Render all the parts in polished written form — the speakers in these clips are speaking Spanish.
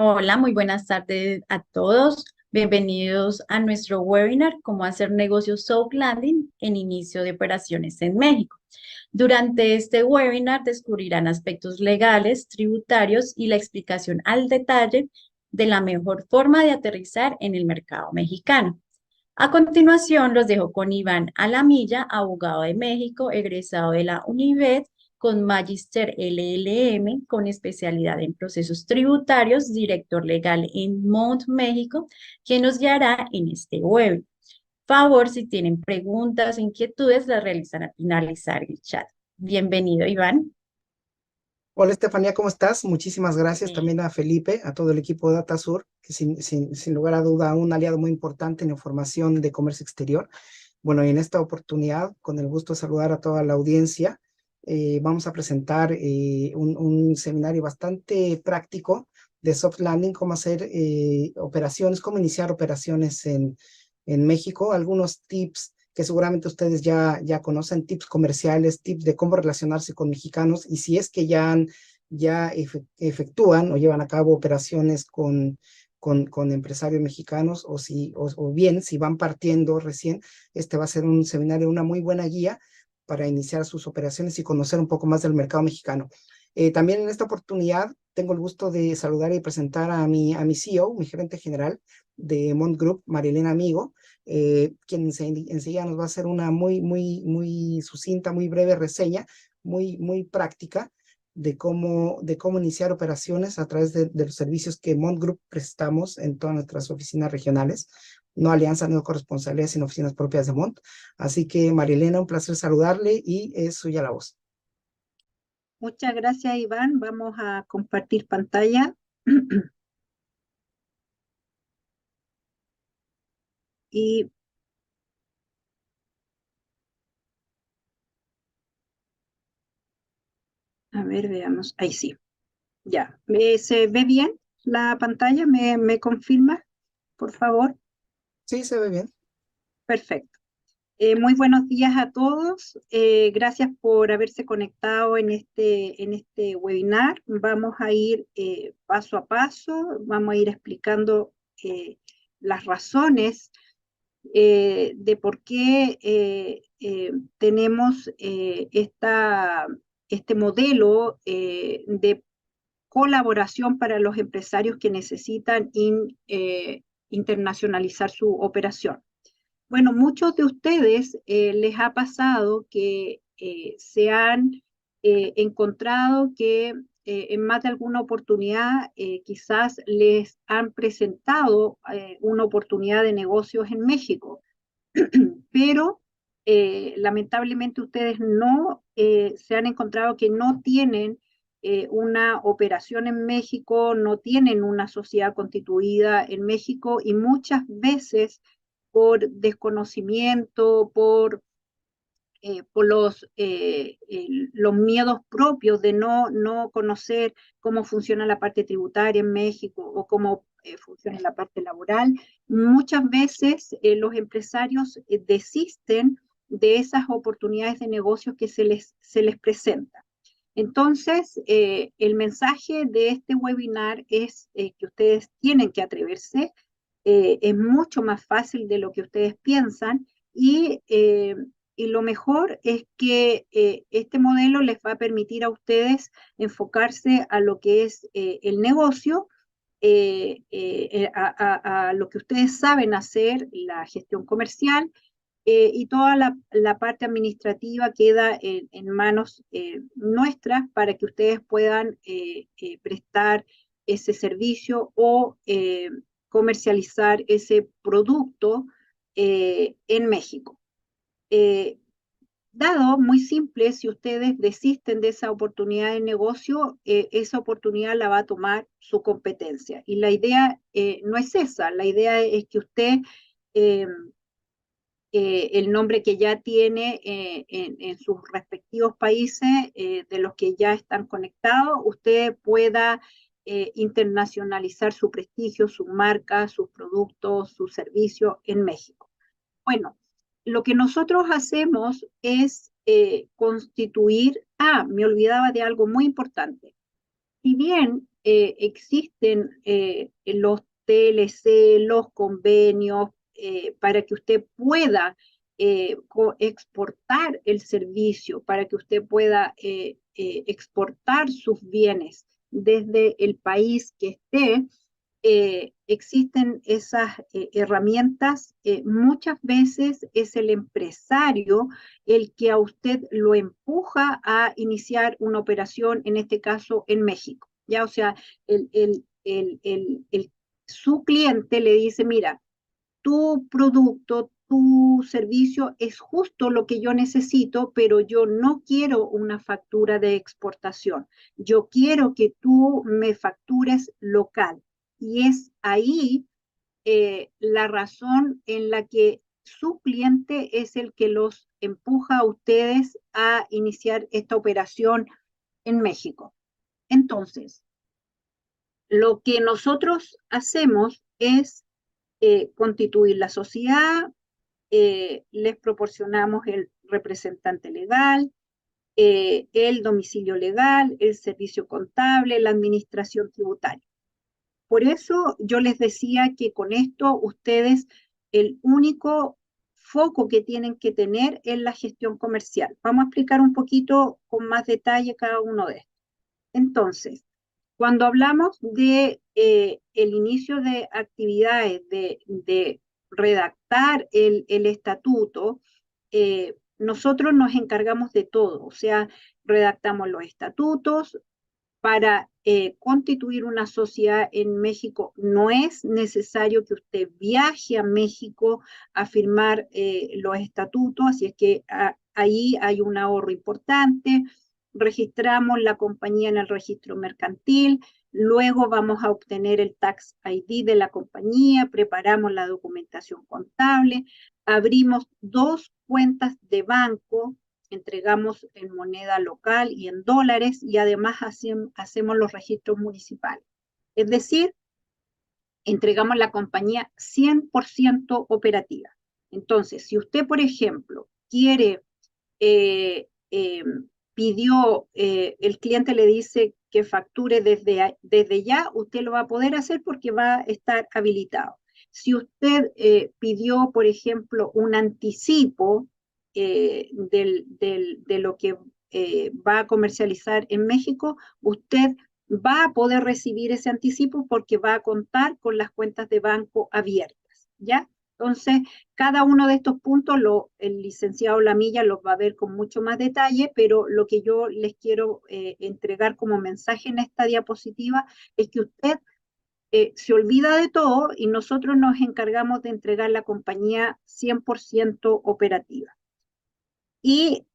Hola, muy buenas tardes a todos. Bienvenidos a nuestro webinar, Cómo hacer negocios soft landing en inicio de operaciones en México. Durante este webinar descubrirán aspectos legales, tributarios y la explicación al detalle de la mejor forma de aterrizar en el mercado mexicano. A continuación, los dejo con Iván Alamilla, abogado de México, egresado de la UNIVED, con Magister LLM, con especialidad en procesos tributarios, director legal en Mont, México, quien nos guiará en este webinar. Favor, si tienen preguntas o inquietudes, las realizan al finalizar el chat. Bienvenido, Iván. Hola Estefanía, ¿cómo estás? Muchísimas gracias Bien. también a Felipe, a todo el equipo de DataSur, que sin lugar a duda un aliado muy importante en información de comercio exterior. Bueno, y en esta oportunidad, con el gusto de saludar a toda la audiencia, vamos a presentar un seminario bastante práctico de soft landing, cómo hacer operaciones, cómo iniciar operaciones en México, algunos tips que seguramente ustedes ya conocen, tips comerciales, tips de cómo relacionarse con mexicanos, y si es que efectúan o llevan a cabo operaciones con empresarios mexicanos, o bien si van partiendo recién, este va a ser un seminario, una muy buena guía para iniciar sus operaciones y conocer un poco más del mercado mexicano. También en esta oportunidad tengo el gusto de saludar y presentar a mi CEO, mi gerente general de Mont Group, Marilena Amigo, quien enseguida nos va a hacer una muy sucinta, muy breve reseña, muy práctica de cómo iniciar operaciones a través de los servicios que Mont Group prestamos en todas nuestras oficinas regionales, no alianza, no corresponsalía, sino oficinas propias de Mont. Así que, Marilena, un placer saludarle y es suya la voz. Muchas gracias, Iván. Vamos a compartir pantalla. Y a ver, veamos. Ahí sí. Ya. ¿Se ve bien la pantalla? ¿Me confirma, por favor? Sí, se ve bien. Perfecto. Muy buenos días a todos. Gracias por haberse conectado en este webinar. Vamos a ir paso a paso. Vamos a ir explicando las razones de por qué tenemos este modelo de colaboración para los empresarios que necesitan internacionalizar su operación. Bueno, muchos de ustedes les ha pasado que se han encontrado que en más de alguna oportunidad quizás les han presentado una oportunidad de negocios en México, pero lamentablemente ustedes no se han encontrado que no tienen una operación en México, no tienen una sociedad constituida en México, y muchas veces por desconocimiento, por los miedos propios de no conocer cómo funciona la parte tributaria en México o cómo funciona la parte laboral, muchas veces los empresarios desisten de esas oportunidades de negocios que se les presentan. Entonces, el mensaje de este webinar es que ustedes tienen que atreverse. Es mucho más fácil de lo que ustedes piensan, y lo mejor es que este modelo les va a permitir a ustedes enfocarse a lo que es el negocio, a lo que ustedes saben hacer, la gestión comercial, y toda la parte administrativa queda en manos nuestras para que ustedes puedan prestar ese servicio o comercializar ese producto en México. Eh, Dado muy simple, si ustedes desisten de esa oportunidad de negocio, esa oportunidad la va a tomar su competencia. Y la idea no es esa, la idea es que usted eh, el nombre que ya tiene en sus respectivos países, de los que ya están conectados, usted pueda internacionalizar su prestigio, su marca, sus productos, sus servicios en México. Bueno, lo que nosotros hacemos es constituir, me olvidaba de algo muy importante. Si bien existen los TLC, los convenios, para que usted pueda exportar el servicio, para que usted pueda exportar sus bienes desde el país que esté. Existen esas herramientas. Muchas veces es el empresario el que a usted lo empuja a iniciar una operación, en este caso en México. Ya, o sea, su cliente le dice, mira, tu producto, tu servicio es justo lo que yo necesito, pero yo no quiero una factura de exportación. Yo quiero que tú me factures local. Y es ahí la razón en la que su cliente es el que los empuja a ustedes a iniciar esta operación en México. Entonces, lo que nosotros hacemos es constituir la sociedad, les proporcionamos el representante legal, el domicilio legal, el servicio contable, la administración tributaria. Por eso yo les decía que con esto ustedes el único foco que tienen que tener es la gestión comercial. Vamos a explicar un poquito con más detalle cada uno de estos. Entonces, cuando hablamos de el inicio de actividades, de redactar el estatuto, nosotros nos encargamos de todo, o sea, redactamos los estatutos. Para constituir una sociedad en México no es necesario que usted viaje a México a firmar los estatutos, así es que ahí hay un ahorro importante. Registramos la compañía en el registro mercantil, luego vamos a obtener el Tax ID de la compañía, preparamos la documentación contable, abrimos 2 cuentas de banco, entregamos en moneda local y en dólares, y además hacemos los registros municipales. Es decir, entregamos la compañía 100% operativa. Entonces, si usted, por ejemplo, quiere, pidió, el cliente le dice que facture desde ya, usted lo va a poder hacer porque va a estar habilitado. Si usted pidió, por ejemplo, un anticipo de lo que va a comercializar en México, usted va a poder recibir ese anticipo porque va a contar con las cuentas de banco abiertas, ¿ya? Entonces, cada uno de estos puntos el licenciado Lamilla los va a ver con mucho más detalle, pero lo que yo les quiero entregar como mensaje en esta diapositiva es que usted se olvida de todo y nosotros nos encargamos de entregar la compañía 100% operativa. Y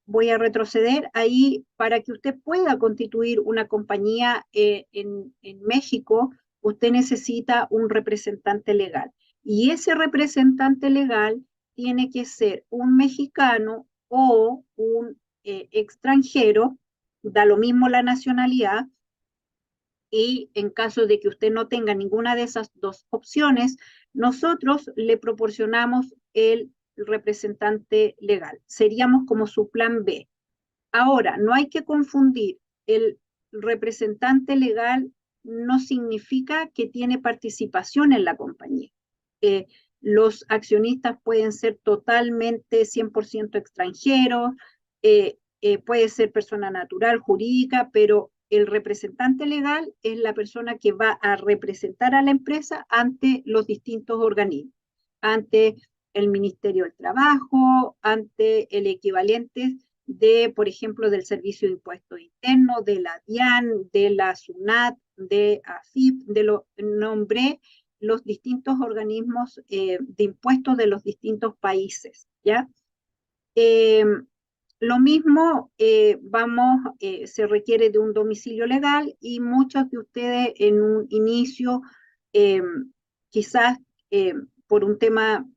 voy a retroceder ahí para que usted pueda constituir una compañía en México. Usted necesita un representante legal. Y ese representante legal tiene que ser un mexicano o un extranjero, da lo mismo la nacionalidad, y en caso de que usted no tenga ninguna de esas 2 opciones, nosotros le proporcionamos el representante legal. Seríamos como su plan B. Ahora, no hay que confundir, el representante legal no significa que tiene participación en la compañía. Los accionistas pueden ser totalmente 100% extranjeros, puede ser persona natural, jurídica, pero el representante legal es la persona que va a representar a la empresa ante los distintos organismos, ante el Ministerio del Trabajo, ante el equivalente de, por ejemplo, del Servicio de Impuestos Internos, de la DIAN, de la SUNAT, de AFIP, nombré los distintos organismos de impuestos de los distintos países, ¿ya? Lo mismo, se requiere de un domicilio legal, y muchos de ustedes en un inicio, quizás por un tema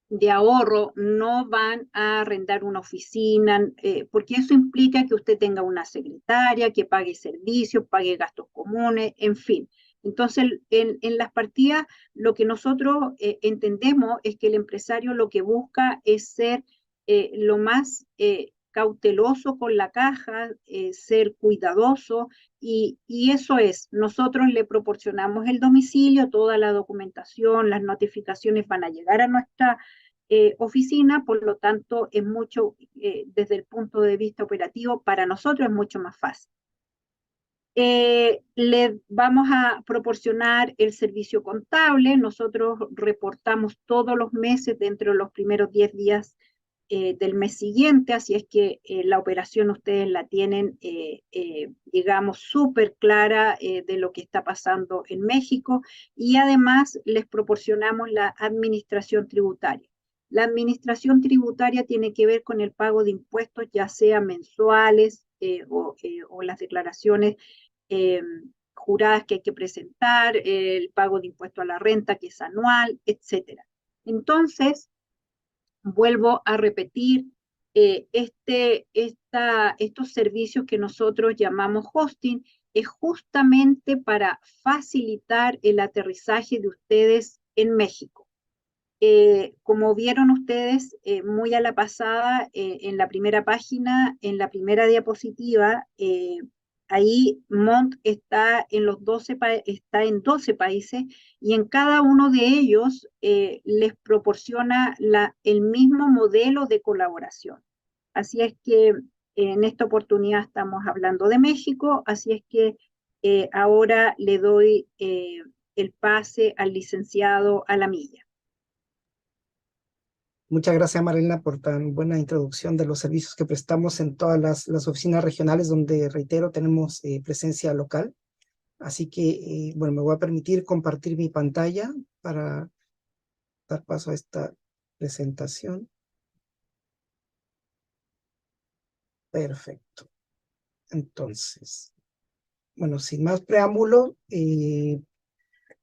de ahorro, no van a arrendar una oficina, porque eso implica que usted tenga una secretaria, que pague servicios, pague gastos comunes, en fin. Entonces, en las partidas, lo que nosotros entendemos es que el empresario lo que busca es ser lo más cauteloso con la caja, ser cuidadoso, y eso es, nosotros le proporcionamos el domicilio, toda la documentación, las notificaciones van a llegar a nuestra oficina, por lo tanto es mucho, desde el punto de vista operativo, para nosotros es mucho más fácil. Le vamos a proporcionar el servicio contable. Nosotros reportamos todos los meses dentro de los primeros 10 días del mes siguiente, así es que la operación ustedes la tienen, digamos, súper clara de lo que está pasando en México, y además les proporcionamos la administración tributaria. La administración tributaria tiene que ver con el pago de impuestos, ya sea mensuales o las declaraciones juradas que hay que presentar, el pago de impuesto a la renta que es anual, etcétera. Entonces, vuelvo a repetir, estos servicios que nosotros llamamos hosting es justamente para facilitar el aterrizaje de ustedes en México. Como vieron ustedes muy a la pasada, en la primera página, en la primera diapositiva, ahí Mont está en 12 países, y en cada uno de ellos les proporciona el mismo modelo de colaboración. Así es que en esta oportunidad estamos hablando de México, así es que ahora le doy el pase al licenciado Alamilla. Muchas gracias, Marilena, por tan buena introducción de los servicios que prestamos en todas las oficinas regionales, donde, reitero, tenemos presencia local. Así que, bueno, me voy a permitir compartir mi pantalla para dar paso a esta presentación. Perfecto. Entonces, bueno, sin más preámbulo,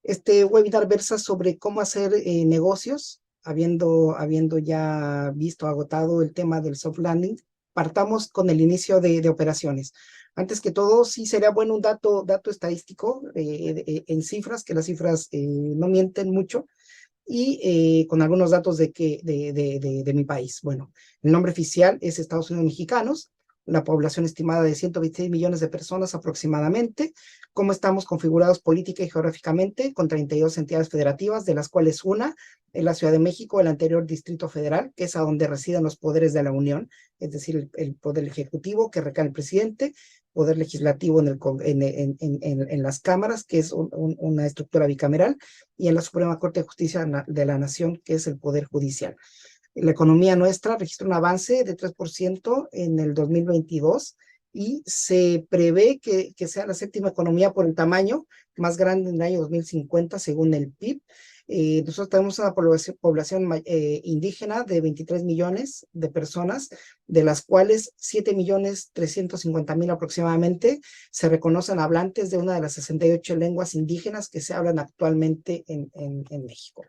este webinar versa sobre cómo hacer negocios. Habiendo ya visto, agotado el tema del soft landing, partamos con el inicio de operaciones. Antes que todo, sí sería bueno un dato estadístico en cifras, que las cifras no mienten mucho, y con algunos datos de mi país. Bueno, el nombre oficial es Estados Unidos Mexicanos, la población estimada de 126 millones de personas aproximadamente. ¿Cómo estamos configurados política y geográficamente? Con 32 entidades federativas, de las cuales una es la Ciudad de México, el anterior Distrito Federal, que es a donde residen los poderes de la Unión, es decir, el poder ejecutivo, que recae en el presidente, poder legislativo en las cámaras, que es una estructura bicameral, y en la Suprema Corte de Justicia de la Nación, que es el poder judicial. La economía nuestra registra un avance de 3% en el 2022, y se prevé que sea la séptima economía por el tamaño, más grande en el año 2050 según el PIB. Nosotros tenemos una población indígena de 23 millones de personas, de las cuales 7.350.000 aproximadamente se reconocen hablantes de una de las 68 lenguas indígenas que se hablan actualmente en México.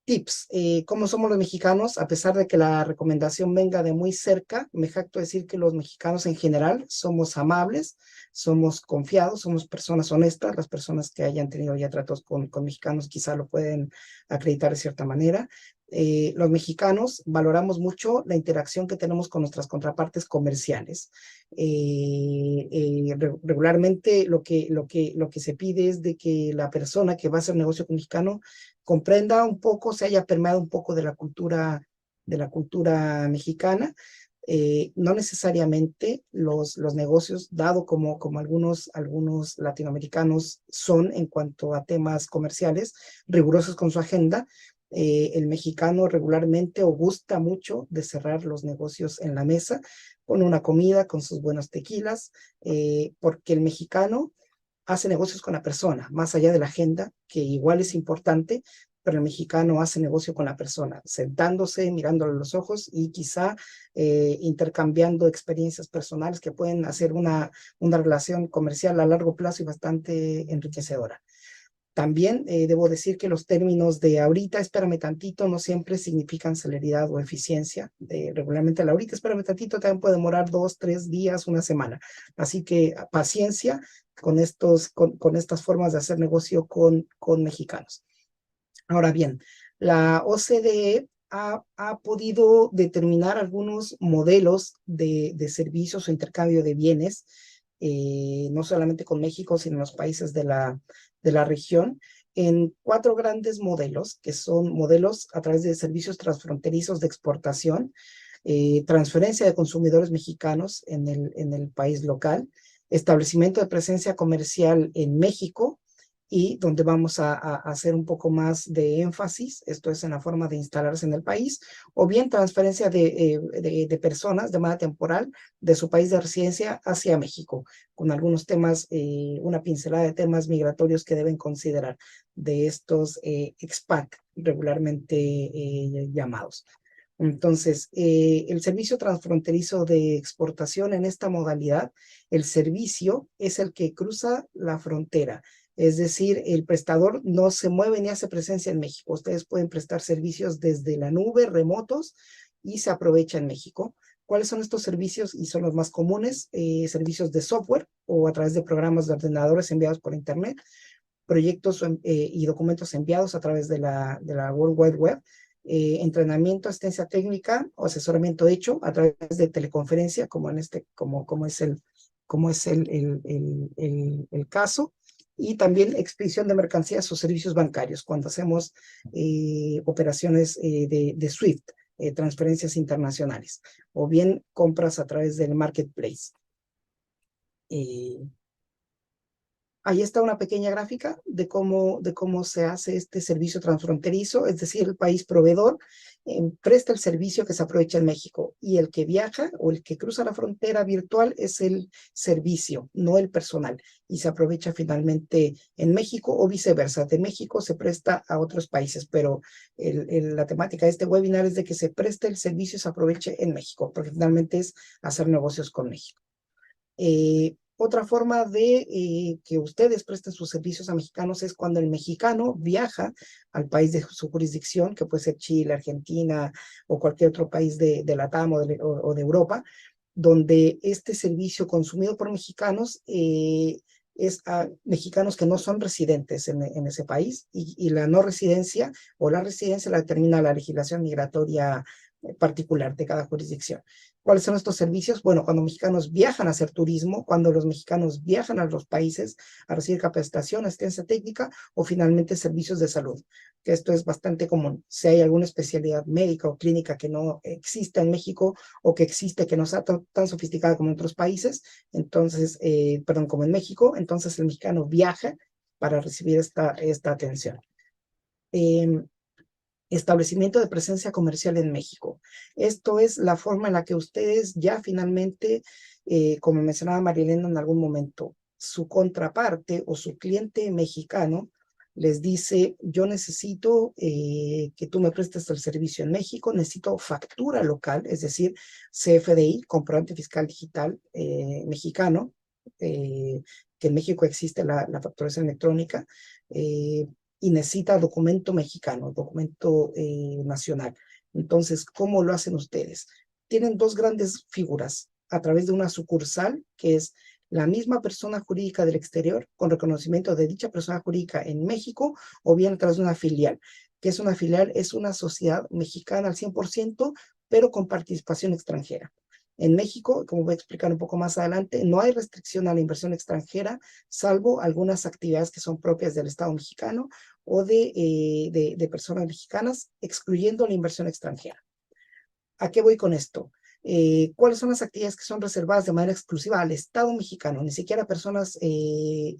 Tips, ¿cómo somos los mexicanos? A pesar de que la recomendación venga de muy cerca, me jacto decir que los mexicanos en general somos amables, somos confiados, somos personas honestas. Las personas que hayan tenido ya tratos con mexicanos quizá lo pueden acreditar de cierta manera. Los mexicanos valoramos mucho la interacción que tenemos con nuestras contrapartes comerciales. Regularmente lo que se pide es de que la persona que va a hacer negocio con mexicano comprenda un poco, se haya permeado un poco de la cultura mexicana. No necesariamente los negocios, dado como algunos latinoamericanos son en cuanto a temas comerciales, rigurosos con su agenda, el mexicano regularmente o gusta mucho de cerrar los negocios en la mesa, con una comida, con sus buenos tequilas, porque el mexicano hace negocios con la persona, más allá de la agenda, que igual es importante, pero el mexicano hace negocio con la persona, sentándose, mirándole a los ojos y quizá intercambiando experiencias personales que pueden hacer una relación comercial a largo plazo y bastante enriquecedora. También debo decir que los términos de ahorita, espérame tantito, no siempre significan celeridad o eficiencia. Regularmente el ahorita, espérame tantito, también puede demorar 2, 3 días, una semana. Así que paciencia con estas formas de hacer negocio con mexicanos. Ahora bien, la OCDE ha podido determinar algunos modelos de servicios o intercambio de bienes, no solamente con México, sino en los países de la región, en 4 grandes modelos, que son modelos a través de servicios transfronterizos de exportación, transferencia de consumidores mexicanos en el país local, establecimiento de presencia comercial en México, y donde vamos a hacer un poco más de énfasis, esto es en la forma de instalarse en el país, o bien transferencia de personas de manera temporal de su país de residencia hacia México, con algunos temas, una pincelada de temas migratorios que deben considerar de estos expat regularmente llamados. Entonces, el servicio transfronterizo de exportación en esta modalidad, el servicio es el que cruza la frontera. Es decir, el prestador no se mueve ni hace presencia en México. Ustedes pueden prestar servicios desde la nube, remotos, y se aprovecha en México. ¿Cuáles son estos servicios? Y son los más comunes, servicios de software o a través de programas de ordenadores enviados por Internet, proyectos y documentos enviados a través de la World Wide Web, entrenamiento, asistencia técnica o asesoramiento hecho a través de teleconferencia, como es el caso, y también expedición de mercancías o servicios bancarios cuando hacemos operaciones de SWIFT, transferencias internacionales, o bien compras a través del marketplace. Ahí está una pequeña gráfica de cómo se hace este servicio transfronterizo, es decir, el país proveedor presta el servicio que se aprovecha en México, y el que viaja o el que cruza la frontera virtual es el servicio, no el personal, y se aprovecha finalmente en México o viceversa. De México se presta a otros países, pero la temática de este webinar es de que se preste el servicio y se aproveche en México, porque finalmente es hacer negocios con México. Otra forma de que ustedes presten sus servicios a mexicanos es cuando el mexicano viaja al país de su jurisdicción, que puede ser Chile, Argentina o cualquier otro país de LATAM o de Europa, donde este servicio consumido por mexicanos es a mexicanos que no son residentes en ese país, y la no residencia o la residencia la determina la legislación migratoria particular de cada jurisdicción. ¿Cuáles son estos servicios? Bueno, cuando mexicanos viajan a hacer turismo, cuando los mexicanos viajan a los países a recibir capacitación, asistencia técnica o finalmente servicios de salud, que esto es bastante común. Si hay alguna especialidad médica o clínica que no existe en México o que existe que no sea tan sofisticada como en otros países, entonces, como en México, entonces el mexicano viaja para recibir esta atención. Establecimiento de presencia comercial en México. Esto es la forma en la que ustedes ya finalmente, como mencionaba Marielena en algún momento, su contraparte o su cliente mexicano les dice: yo necesito que tú me prestes el servicio en México, necesito factura local, es decir, CFDI, comprobante fiscal digital mexicano, que en México existe la facturación electrónica, y necesita documento mexicano, documento nacional. Entonces, ¿cómo lo hacen ustedes? Tienen 2 grandes figuras a través de una sucursal, que es la misma persona jurídica del exterior con reconocimiento de dicha persona jurídica en México, o bien a través de una filial. ¿Qué es una filial? Es una sociedad mexicana al 100%, pero con participación extranjera. En México, como voy a explicar un poco más adelante, no hay restricción a la inversión extranjera, salvo algunas actividades que son propias del Estado mexicano o de personas mexicanas, excluyendo la inversión extranjera. ¿A qué voy con esto? ¿Cuáles son las actividades que son reservadas de manera exclusiva al Estado mexicano? Ni siquiera a personas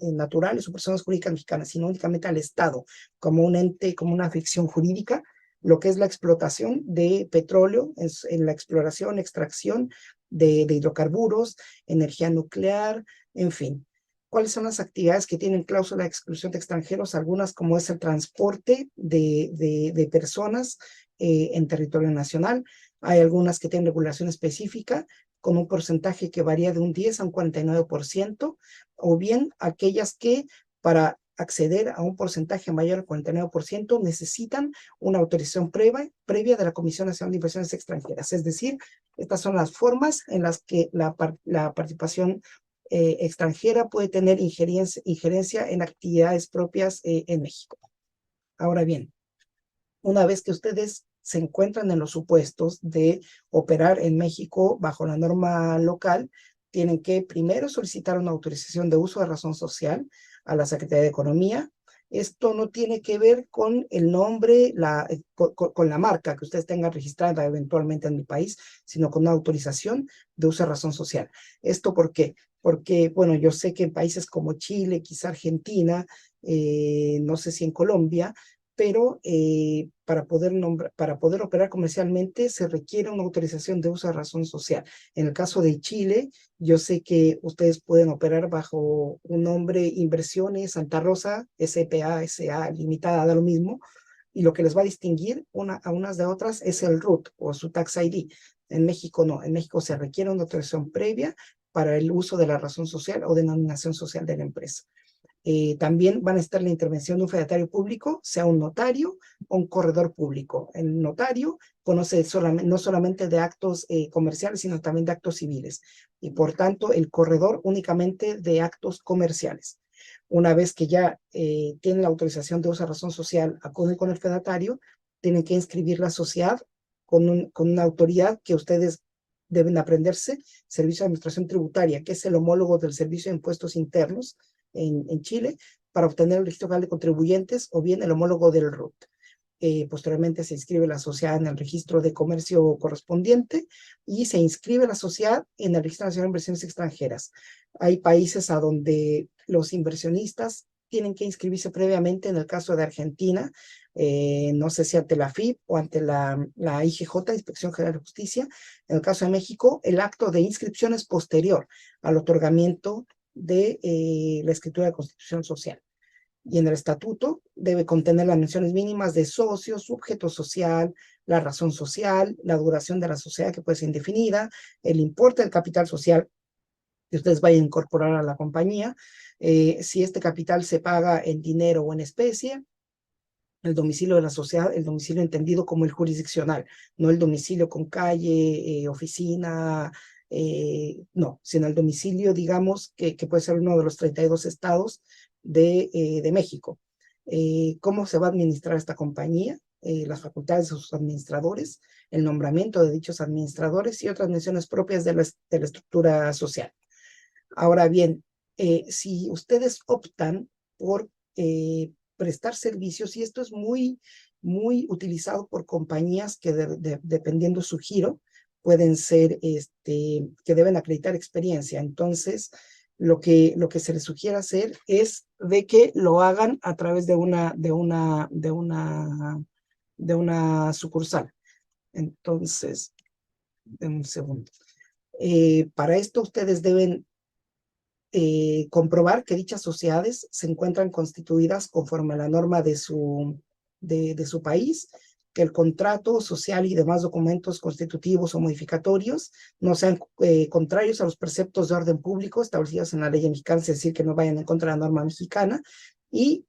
naturales o personas jurídicas mexicanas, sino únicamente al Estado, como un ente, como una ficción jurídica, lo que es la explotación de petróleo, en la exploración, extracción de hidrocarburos, energía nuclear, en fin. ¿Cuáles son las actividades que tienen cláusula de exclusión de extranjeros? Algunas, como es el transporte de personas en territorio nacional. Hay algunas que tienen regulación específica con un porcentaje que varía de un 10 a un 49%, o bien aquellas que para acceder a un porcentaje mayor al 49% necesitan una autorización previa de la Comisión Nacional de Inversiones Extranjeras. Es decir, estas son las formas en las que la participación extranjera puede tener injerencia en actividades propias en México. Ahora bien, una vez que ustedes se encuentran en los supuestos de operar en México bajo la norma local, tienen que primero solicitar una autorización de uso de razón social a la Secretaría de Economía. Esto no tiene que ver con el nombre, con la marca que ustedes tengan registrada eventualmente en mi país, sino con una autorización de uso de razón social. ¿Esto por qué? Porque, bueno, yo sé que en países como Chile, quizá Argentina, no sé si en Colombia, pero para poder operar comercialmente se requiere una autorización de uso de razón social. En el caso de Chile, yo sé que ustedes pueden operar bajo un nombre Inversiones Santa Rosa, SPA, SA Limitada, da lo mismo, y lo que les va a distinguir a unas de otras es el RUT o su Tax ID. En México no, en México se requiere una autorización previa para el uso de la razón social o denominación social de la empresa. También van a estar la intervención de un fedatario público, sea un notario o un corredor público. El notario conoce no solamente de actos comerciales, sino también de actos civiles. Y por tanto, el corredor únicamente de actos comerciales. Una vez que ya tienen la autorización de uso de razón social, acuden con el fedatario, tienen que inscribir la sociedad con una autoridad que ustedes deben aprenderse, Servicio de Administración Tributaria, que es el homólogo del Servicio de Impuestos Internos en Chile, para obtener el registro federal de contribuyentes o bien el homólogo del RUT. Posteriormente se inscribe la sociedad en el registro de comercio correspondiente y se inscribe la sociedad en el registro nacional de inversiones extranjeras. Hay países a donde los inversionistas tienen que inscribirse previamente. En el caso de Argentina, no sé si ante la FIP o ante la IGJ, Inspección General de Justicia. En el caso de México, el acto de inscripción es posterior al otorgamiento de la escritura de constitución social. Y en el estatuto debe contener las menciones mínimas de socios, sujeto social, la razón social, la duración de la sociedad que puede ser indefinida, el importe del capital social que ustedes vayan a incorporar a la compañía, si este capital se paga en dinero o en especie, el domicilio de la sociedad, el domicilio entendido como el jurisdiccional, no el domicilio con calle, oficina, no, sino el domicilio, digamos, que puede ser uno de los 32 estados de México. ¿Cómo se va a administrar esta compañía? Las facultades de sus administradores, el nombramiento de dichos administradores y otras menciones propias de la estructura social. Ahora bien, si ustedes optan por prestar servicios, y esto es muy utilizado por compañías que dependiendo su giro, pueden ser, que deben acreditar experiencia. Entonces, lo que se les sugiere hacer es de que lo hagan a través de una sucursal. Entonces, un segundo. Para esto ustedes deben comprobar que dichas sociedades se encuentran constituidas conforme a la norma de su país, que el contrato social y demás documentos constitutivos o modificatorios no sean contrarios a los preceptos de orden público establecidos en la ley mexicana, es decir, que no vayan en contra de la norma mexicana. Y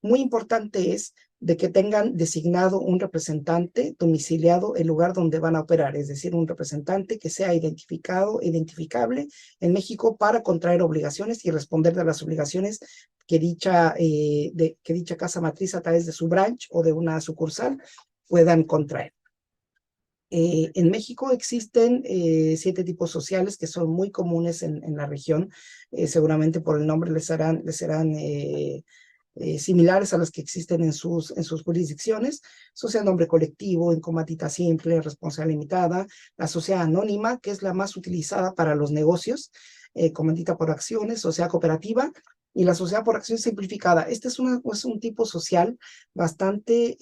muy importante es de que tengan designado un representante domiciliado el lugar donde van a operar, es decir, un representante que sea identificable en México para contraer obligaciones y responder de las obligaciones que dicha casa matriz a través de su branch o de una sucursal puedan contraer. En México existen 7 tipos sociales que son muy comunes en la región. Seguramente por el nombre les serán similares a las que existen en sus jurisdicciones: sociedad nombre colectivo, incombatita simple, responsabilidad limitada, la sociedad anónima, que es la más utilizada para los negocios, comandita por acciones, sociedad cooperativa, y la sociedad por acción simplificada. Este es un tipo social bastante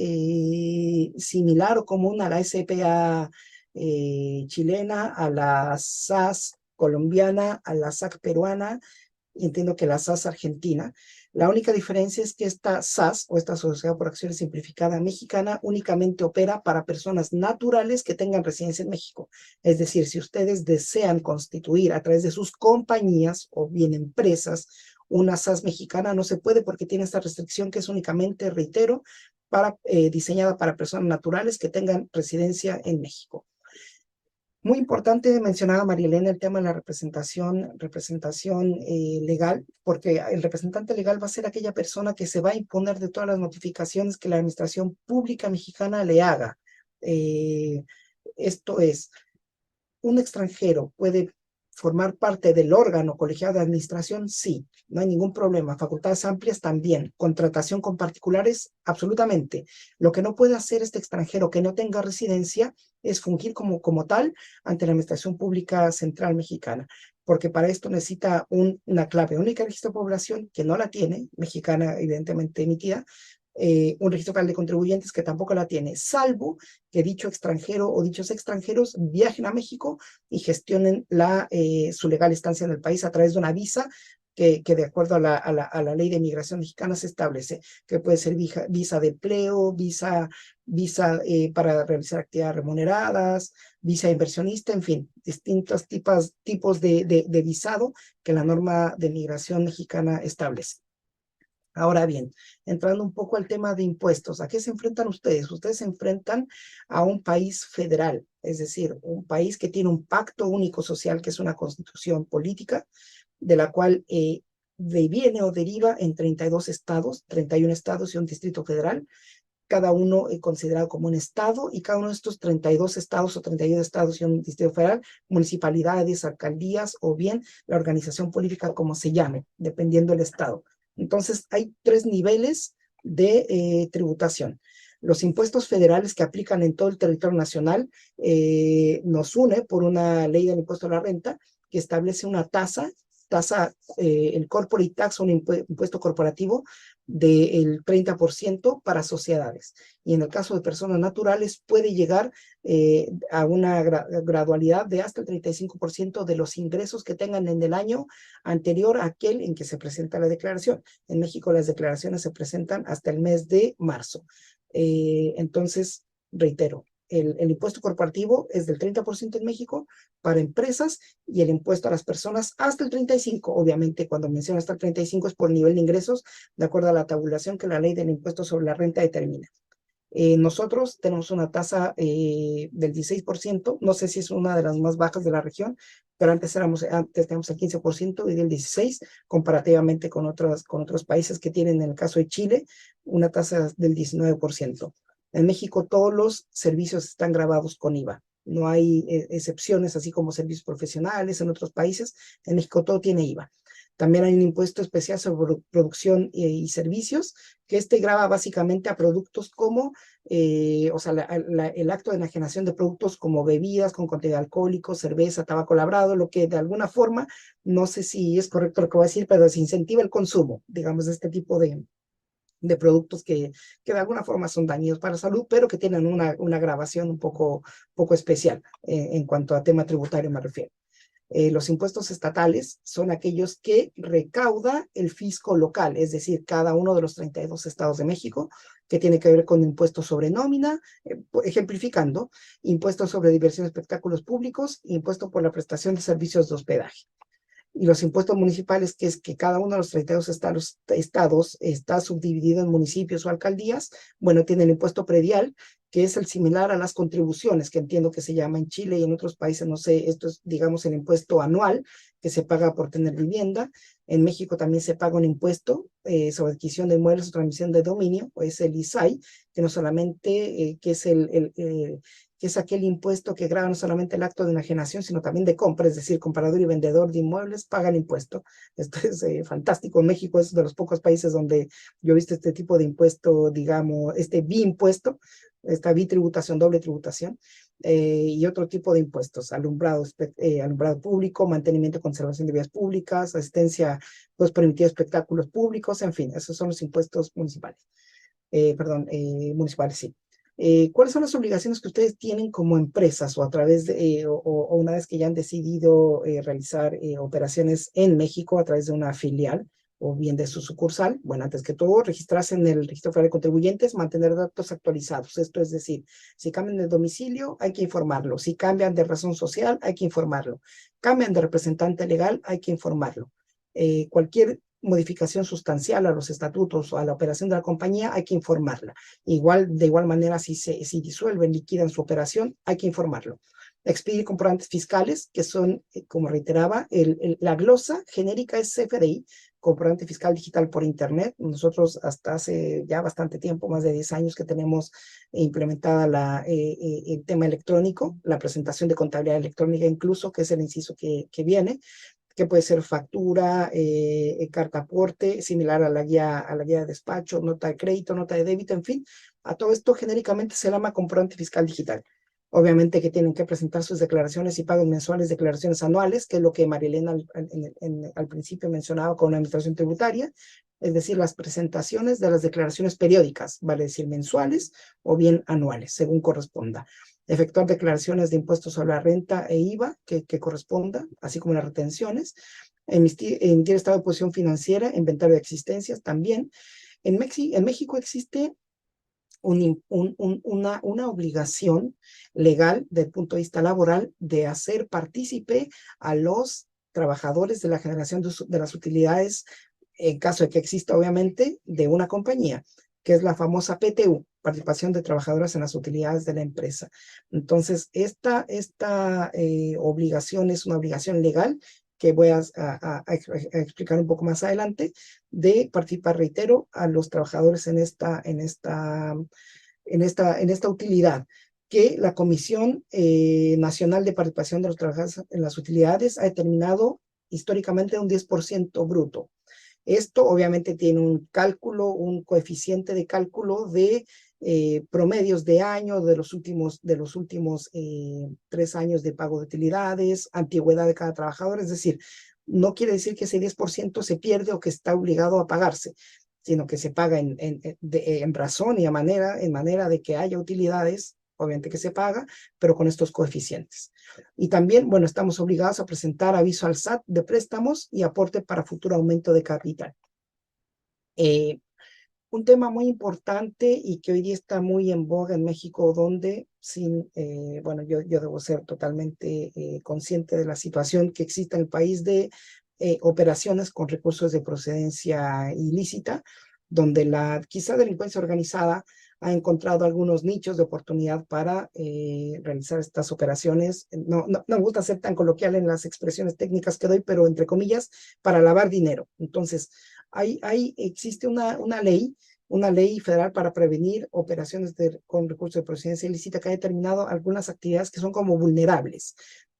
similar o común a la SPA chilena, a la SAS colombiana, a la SAC peruana, y entiendo que la SAS argentina. La única diferencia es que esta SAS, o esta Sociedad por Acciones Simplificada mexicana, únicamente opera para personas naturales que tengan residencia en México. Es decir, si ustedes desean constituir a través de sus compañías o bien empresas una SAS mexicana, no se puede porque tiene esta restricción que es únicamente, reitero, diseñada para personas naturales que tengan residencia en México. Muy importante, mencionaba María Elena, el tema de la representación legal, porque el representante legal va a ser aquella persona que se va a imponer de todas las notificaciones que la administración pública mexicana le haga Esto es, ¿un extranjero puede formar parte del órgano colegiado de administración? Sí, no hay ningún problema. Facultades amplias también. Contratación con particulares, absolutamente. Lo que no puede hacer este extranjero que no tenga residencia es fungir como tal ante la Administración Pública Central Mexicana, porque para esto necesita una clave única de registro de población, que no la tiene, mexicana evidentemente emitida, un registro federal de contribuyentes que tampoco la tiene, salvo que dicho extranjero o dichos extranjeros viajen a México y gestionen su legal estancia en el país a través de una visa que de acuerdo a la ley de migración mexicana se establece, que puede ser visa de empleo, visa para realizar actividades remuneradas, visa inversionista, en fin, distintos tipos de visado que la norma de migración mexicana establece. Ahora bien, entrando un poco al tema de impuestos, ¿a qué se enfrentan ustedes? Ustedes se enfrentan a un país federal, es decir, un país que tiene un pacto único social, que es una constitución política, de la cual viene o deriva en 32 estados, 31 estados y un distrito federal, cada uno considerado como un estado, y cada uno de estos 32 estados o 31 estados y un distrito federal, municipalidades, alcaldías, o bien la organización política como se llame, dependiendo del estado. Entonces, hay 3 niveles de tributación. Los impuestos federales que aplican en todo el territorio nacional nos une por una ley del impuesto a la renta que establece una tasa, el corporate tax, un impuesto corporativo del 30% para sociedades. Y en el caso de personas naturales puede llegar a una gradualidad de hasta el 35% de los ingresos que tengan en el año anterior a aquel en que se presenta la declaración. En México las declaraciones se presentan hasta el mes de marzo. Entonces, reitero, el impuesto corporativo es del 30% en México para empresas y el impuesto a las personas hasta el 35%. Obviamente, cuando menciono hasta el 35% es por nivel de ingresos, de acuerdo a la tabulación que la ley del impuesto sobre la renta determina. Nosotros tenemos una tasa del 16%, no sé si es una de las más bajas de la región, pero antes teníamos el 15% y del 16%, comparativamente con otros países que tienen, en el caso de Chile, una tasa del 19%. En México todos los servicios están gravados con IVA. No hay excepciones, así como servicios profesionales en otros países. En México todo tiene IVA. También hay un impuesto especial sobre producción y servicios, que grava básicamente a productos como, el acto de enajenación de productos como bebidas con contenido alcohólico, cerveza, tabaco labrado, lo que de alguna forma, no sé si es correcto lo que voy a decir, pero se incentiva el consumo, digamos, de este tipo de productos que de alguna forma son dañinos para la salud, pero que tienen una gravación un poco especial en cuanto a tema tributario me refiero. Los impuestos estatales son aquellos que recauda el fisco local, es decir, cada uno de los 32 estados de México, que tiene que ver con impuestos sobre nómina, ejemplificando, impuestos sobre diversión y espectáculos públicos, impuesto por la prestación de servicios de hospedaje. Y los impuestos municipales, que es que cada uno de los 32 estados está subdividido en municipios o alcaldías, bueno, tiene el impuesto predial, que es el similar a las contribuciones, que entiendo que se llama en Chile y en otros países, no sé, esto es, digamos, el impuesto anual que se paga por tener vivienda. En México también se paga un impuesto sobre adquisición de inmuebles o transmisión de dominio, o es el ISAI, que no solamente, que es aquel impuesto que grava no solamente el acto de enajenación, sino también de compra, es decir, comprador y vendedor de inmuebles paga el impuesto. Esto es fantástico. En México es de los pocos países donde yo he visto este tipo de impuesto, digamos, biimpuesto, esta bitributación, doble tributación, y otro tipo de impuestos, alumbrado público, mantenimiento y conservación de vías públicas, asistencia, pues permitir espectáculos públicos, en fin, esos son los impuestos municipales. Municipales, sí. ¿Cuáles son las obligaciones que ustedes tienen como empresas o a través de, o una vez que ya han decidido realizar operaciones en México a través de una filial o bien de su sucursal? Bueno, antes que todo, registrarse en el Registro Federal de Contribuyentes, mantener datos actualizados. Esto es decir, si cambian de domicilio, hay que informarlo. Si cambian de razón social, hay que informarlo. Cambian de representante legal, hay que informarlo. Cualquier modificación sustancial a los estatutos o a la operación de la compañía, hay que informarla. De igual manera, si disuelven, liquidan su operación, hay que informarlo. expedir comprobantes fiscales, que son, como reiteraba, la glosa genérica es CFDI, comprobante fiscal digital por Internet. Nosotros hasta hace ya bastante tiempo, más de 10 años que tenemos implementada el tema electrónico, la presentación de contabilidad electrónica incluso, que es el inciso que viene, que puede ser factura, carta aporte, similar a la guía de despacho, nota de crédito, nota de débito, en fin. A todo esto genéricamente se llama comprobante fiscal digital. Obviamente que tienen que presentar sus declaraciones y pagos mensuales, declaraciones anuales, que es lo que Marilena al principio mencionaba con la administración tributaria, es decir, las presentaciones de las declaraciones periódicas, vale decir mensuales o bien anuales, según corresponda. Efectuar declaraciones de impuestos sobre la renta e IVA que corresponda, así como las retenciones. Emitir estado de posición financiera, inventario de existencias también. En México existe una obligación legal desde el punto de vista laboral de hacer partícipe a los trabajadores de la generación de las utilidades, en caso de que exista obviamente, de una compañía, que es la famosa PTU, participación de trabajadoras en las utilidades de la empresa. Entonces, esta obligación es una obligación legal que voy a explicar un poco más adelante, de participar, reitero, a los trabajadores en esta utilidad, que la Comisión Nacional de Participación de los Trabajadores en las Utilidades ha determinado históricamente un 10% bruto. Esto obviamente tiene un coeficiente de cálculo de promedios de año de los últimos 3 años de pago de utilidades, antigüedad de cada trabajador, es decir, no quiere decir que ese 10% se pierde o que está obligado a pagarse, sino que se paga en razón y en manera de que haya utilidades, obviamente que se paga, pero con estos coeficientes. Y también, bueno, estamos obligados a presentar aviso al SAT de préstamos y aporte para futuro aumento de capital. Un tema muy importante y que hoy día está muy en boga en México, donde bueno, yo debo ser totalmente consciente de la situación que existe en el país de operaciones con recursos de procedencia ilícita, donde quizá delincuencia organizada ha encontrado algunos nichos de oportunidad para realizar estas operaciones. No me gusta ser tan coloquial en las expresiones técnicas que doy, pero entre comillas, para lavar dinero. Entonces, existe una ley federal para prevenir operaciones con recursos de procedencia ilícita que ha determinado algunas actividades que son como vulnerables.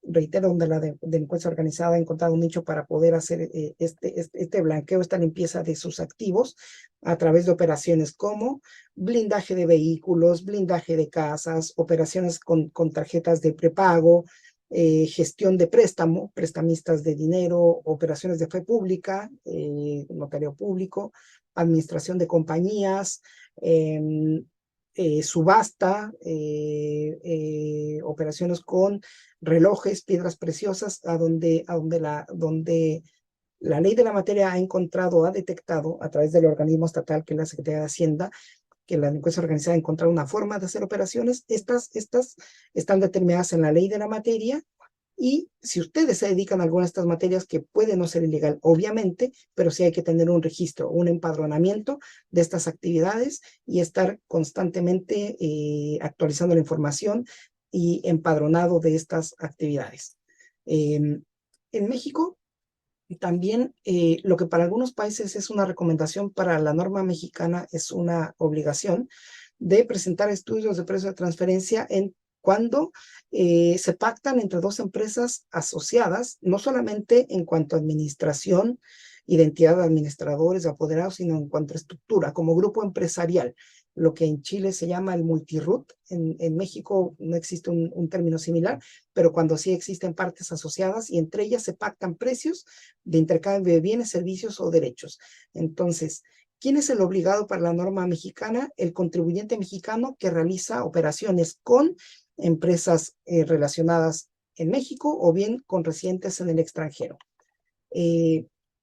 Reitero, donde la delincuencia organizada ha encontrado un nicho para poder hacer este blanqueo, esta limpieza de sus activos a través de operaciones como blindaje de vehículos, blindaje de casas, operaciones con tarjetas de prepago, gestión de préstamo, prestamistas de dinero, operaciones de fe pública, notario público, administración de compañías, subasta, operaciones con relojes, piedras preciosas, donde la ley de la materia ha detectado a través del organismo estatal que es la Secretaría de Hacienda, que la delincuencia organizada ha encontrado una forma de hacer operaciones. Estas están determinadas en la ley de la materia, y si ustedes se dedican a alguna de estas materias, que puede no ser ilegal, obviamente, pero sí hay que tener un registro, un empadronamiento de estas actividades y estar constantemente actualizando la información y empadronado de estas actividades. En México, también lo que para algunos países es una recomendación, para la norma mexicana es una obligación de presentar estudios de precio de transferencia cuando se pactan entre dos empresas asociadas, no solamente en cuanto a administración, identidad de administradores, apoderados, sino en cuanto a estructura, como grupo empresarial, lo que en Chile se llama el multirut. En México no existe un término similar, pero cuando sí existen partes asociadas y entre ellas se pactan precios de intercambio de bienes, servicios o derechos. Entonces, ¿quién es el obligado para la norma mexicana? El contribuyente mexicano que realiza operaciones con empresas relacionadas en México o bien con residentes en el extranjero.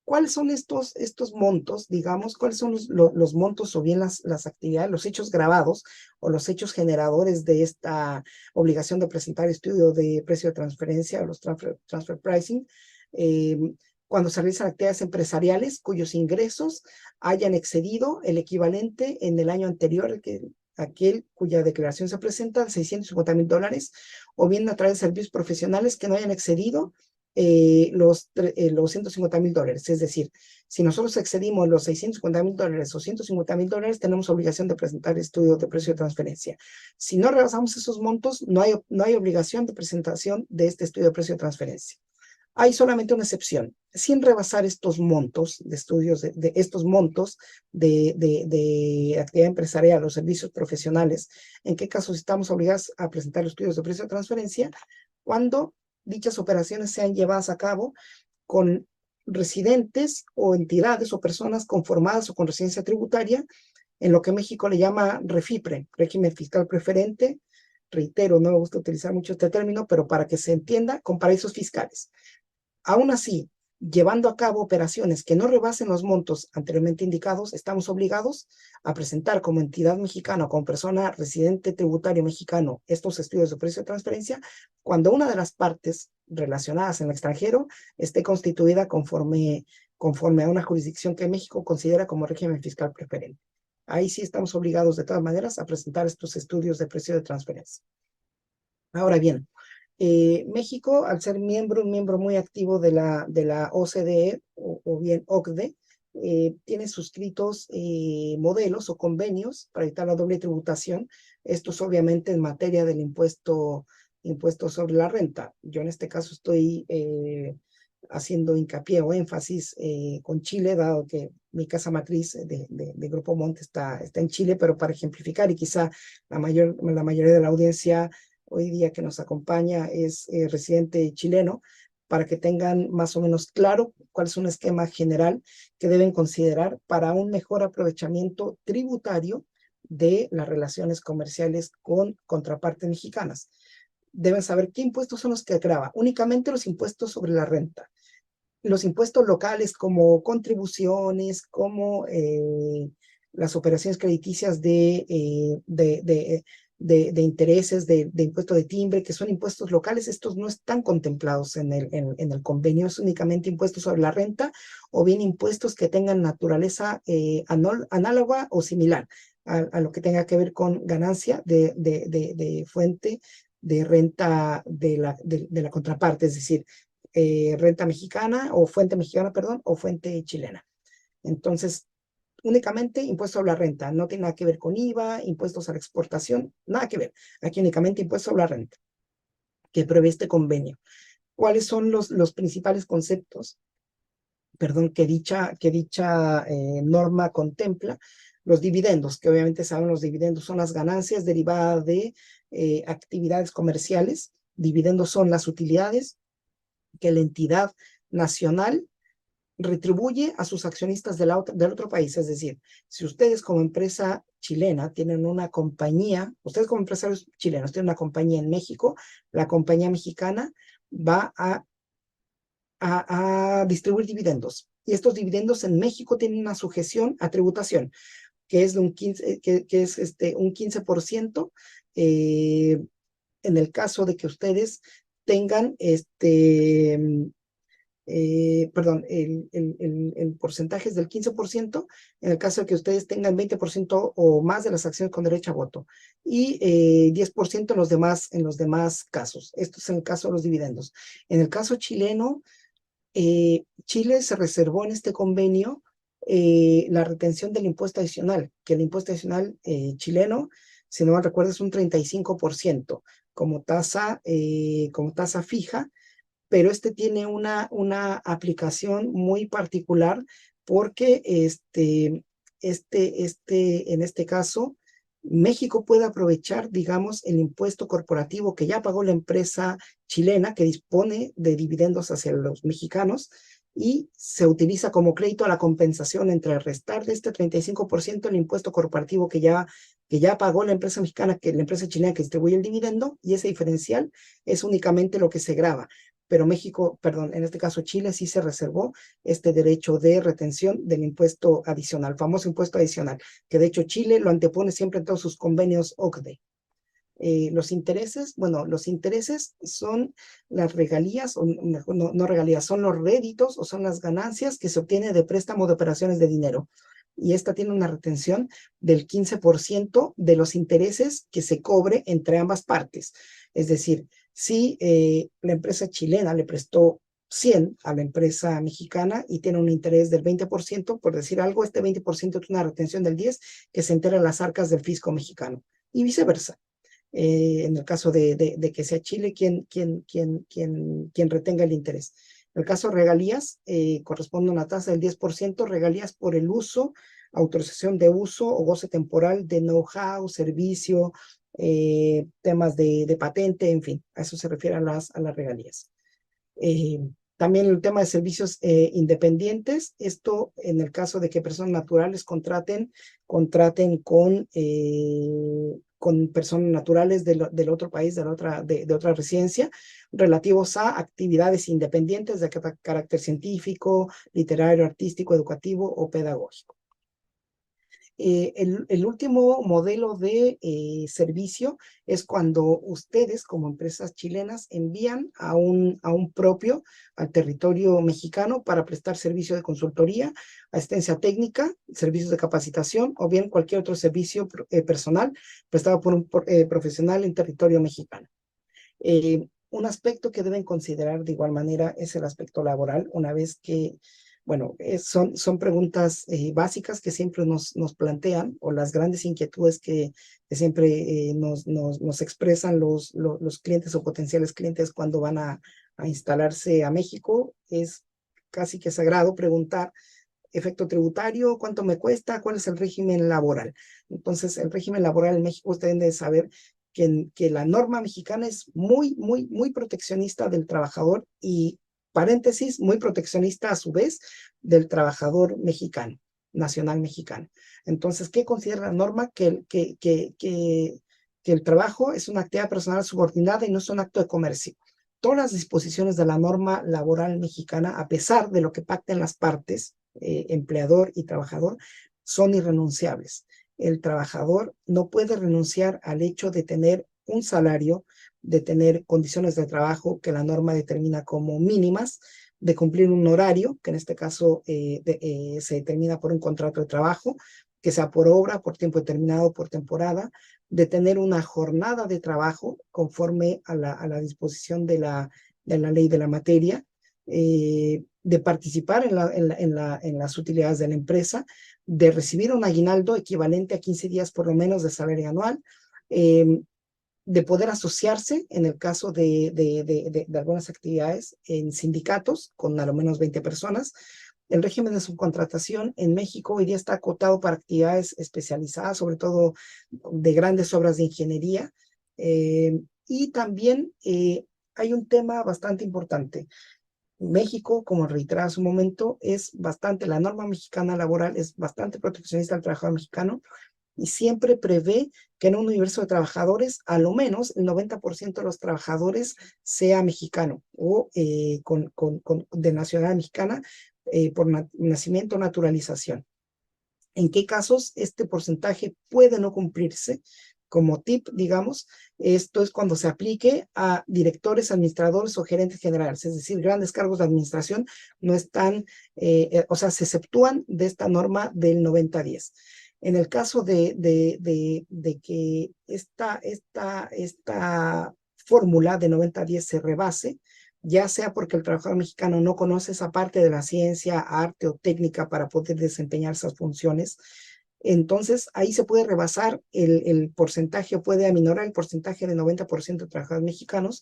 ¿Cuáles son estos montos, digamos? ¿Cuáles son los montos o bien las actividades, los hechos grabados o los hechos generadores de esta obligación de presentar estudio de precio de transferencia, o los transfer pricing? Cuando se realizan actividades empresariales cuyos ingresos hayan excedido el equivalente en el año anterior, que aquel cuya declaración se presenta de $650,000, o bien a través de servicios profesionales que no hayan excedido los $150,000. Es decir, si nosotros excedimos los $650,000 o $150,000, tenemos obligación de presentar estudio de precio de transferencia. Si no rebasamos esos montos, no hay obligación de presentación de este estudio de precio de transferencia. Hay solamente una excepción: sin rebasar estos montos de estudios, estos montos de actividad empresarial o servicios profesionales. ¿En qué casos estamos obligados a presentar los estudios de precio de transferencia? Cuando dichas operaciones sean llevadas a cabo con residentes o entidades o personas conformadas o con residencia tributaria en lo que México le llama REFIPRE, régimen fiscal preferente. Reitero, no me gusta utilizar mucho este término, pero para que se entienda, con paraísos fiscales. Aún así, llevando a cabo operaciones que no rebasen los montos anteriormente indicados, estamos obligados a presentar como entidad mexicana o como persona residente tributario mexicano estos estudios de precio de transferencia cuando una de las partes relacionadas en el extranjero esté constituida conforme a una jurisdicción que México considera como régimen fiscal preferente. Ahí sí estamos obligados de todas maneras a presentar estos estudios de precio de transferencia. Ahora bien, México, al ser un miembro muy activo de la OCDE o bien OCDE, tiene suscritos modelos o convenios para evitar la doble tributación. Estos obviamente en materia del impuesto sobre la renta. Yo en este caso estoy haciendo hincapié o énfasis con Chile, dado que mi casa matriz de Grupo Monte está en Chile, pero para ejemplificar, y quizá la mayoría de la audiencia hoy día que nos acompaña es residente chileno, para que tengan más o menos claro cuál es un esquema general que deben considerar para un mejor aprovechamiento tributario de las relaciones comerciales con contrapartes mexicanas. Deben saber qué impuestos son los que grava. Únicamente los impuestos sobre la renta. Los impuestos locales como contribuciones, como las operaciones crediticias de intereses, de impuesto de timbre, que son impuestos locales, estos no están contemplados en el convenio. Es únicamente impuestos sobre la renta o bien impuestos que tengan naturaleza análoga o similar a lo que tenga que ver con ganancia de fuente de renta de la contraparte, es decir, renta mexicana o fuente mexicana, perdón, o fuente chilena. Entonces, únicamente impuesto sobre la renta, no tiene nada que ver con IVA, impuestos a la exportación, nada que ver. Aquí únicamente impuesto sobre la renta, que prevé este convenio. ¿Cuáles son los principales conceptos, perdón, que dicha norma contempla? Los dividendos, que obviamente saben, los dividendos son las ganancias derivadas de actividades comerciales. Dividendos son las utilidades que la entidad nacional retribuye a sus accionistas del otro país. Es decir, si ustedes como empresa chilena tienen una compañía, ustedes como empresarios chilenos tienen una compañía en México, la compañía mexicana va a distribuir dividendos. Y estos dividendos en México tienen una sujeción a tributación, que es de un 15%, en el caso de que ustedes tengan perdón, el porcentaje es del 15%, en el caso de que ustedes tengan 20% o más de las acciones con derecho a voto, y 10% en los demás casos. Esto es en el caso de los dividendos. En el caso chileno, Chile se reservó en este convenio la retención del impuesto adicional, que el impuesto adicional chileno, si no mal recuerdo, es un 35% como tasa fija, pero este tiene una aplicación muy particular porque en este caso, México puede aprovechar, digamos, el impuesto corporativo que ya pagó la empresa chilena que dispone de dividendos hacia los mexicanos y se utiliza como crédito a la compensación entre restar de este 35% el impuesto corporativo que ya pagó la empresa mexicana, la empresa chilena que distribuye el dividendo, y ese diferencial es únicamente lo que se grava. Pero México, perdón, en este caso Chile sí se reservó este derecho de retención del impuesto adicional, famoso impuesto adicional, que de hecho Chile lo antepone siempre en todos sus convenios OCDE. Los intereses son las regalías, o no regalías, son los réditos o son las ganancias que se obtienen de préstamo de operaciones de dinero. y esta tiene una retención del 15% de los intereses que se cobre entre ambas partes. Es decir, si la empresa chilena le prestó 100 a la empresa mexicana y tiene un interés del 20%, por decir algo, este 20% tiene una retención del 10% que se entera en las arcas del fisco mexicano, y viceversa. En el caso de que sea Chile quien retenga el interés. En el caso de regalías, corresponde a una tasa del 10%, regalías por el uso, autorización de uso o goce temporal de know-how, servicio, temas de patente, en fin, a eso se refiere a las regalías. También el tema de servicios independientes, esto en el caso de que personas naturales contraten con personas naturales del otro país, de otra residencia, relativos a actividades independientes de carácter científico, literario, artístico, educativo o pedagógico. El último modelo de servicio es cuando ustedes, como empresas chilenas, envían a un propio al territorio mexicano para prestar servicio de consultoría, asistencia técnica, servicios de capacitación o bien cualquier otro servicio personal prestado por un profesional en territorio mexicano. Un aspecto que deben considerar de igual manera es el aspecto laboral, una vez que bueno, son preguntas básicas que siempre nos plantean, o las grandes inquietudes que siempre nos expresan los clientes o potenciales clientes cuando van a instalarse a México. Es casi que sagrado preguntar: efecto tributario, ¿cuánto me cuesta? ¿Cuál es el régimen laboral? Entonces, el régimen laboral en México, ustedes deben de saber que la norma mexicana es muy proteccionista del trabajador y, paréntesis, muy proteccionista a su vez del trabajador mexicano, nacional mexicano. Entonces, ¿qué considera la norma? Que el trabajo es una actividad personal subordinada y no es un acto de comercio. Todas las disposiciones de la norma laboral mexicana, a pesar de lo que pacten las partes, empleador y trabajador, son irrenunciables. El trabajador no puede renunciar al hecho de tener un salario, de tener condiciones de trabajo que la norma determina como mínimas, de cumplir un horario, que en este caso se determina por un contrato de trabajo, que sea por obra, por tiempo determinado, por temporada, de tener una jornada de trabajo conforme a la disposición de la ley de la materia, de participar en las utilidades de la empresa, de recibir un aguinaldo equivalente a 15 días por lo menos de salario anual, de poder asociarse en el caso de algunas actividades en sindicatos con a lo menos 20 personas. El régimen de subcontratación en México hoy día está acotado para actividades especializadas, sobre todo de grandes obras de ingeniería. Y también hay un tema bastante importante. México, como reiteré hace un momento, la norma mexicana laboral es bastante proteccionista al trabajador mexicano, y siempre prevé que en un universo de trabajadores, a lo menos el 90% de los trabajadores sea mexicano o de nacionalidad mexicana por nacimiento o naturalización. ¿En qué casos este porcentaje puede no cumplirse? Como tip, digamos, esto es cuando se aplique a directores, administradores o gerentes generales, es decir, grandes cargos de administración no están, o sea, se exceptúan de esta norma del 90-10. En el caso de que esta fórmula de 90-10 se rebase, ya sea porque el trabajador mexicano no conoce esa parte de la ciencia, arte o técnica para poder desempeñar esas funciones, entonces ahí se puede rebasar el porcentaje, puede aminorar el porcentaje de 90% de trabajadores mexicanos,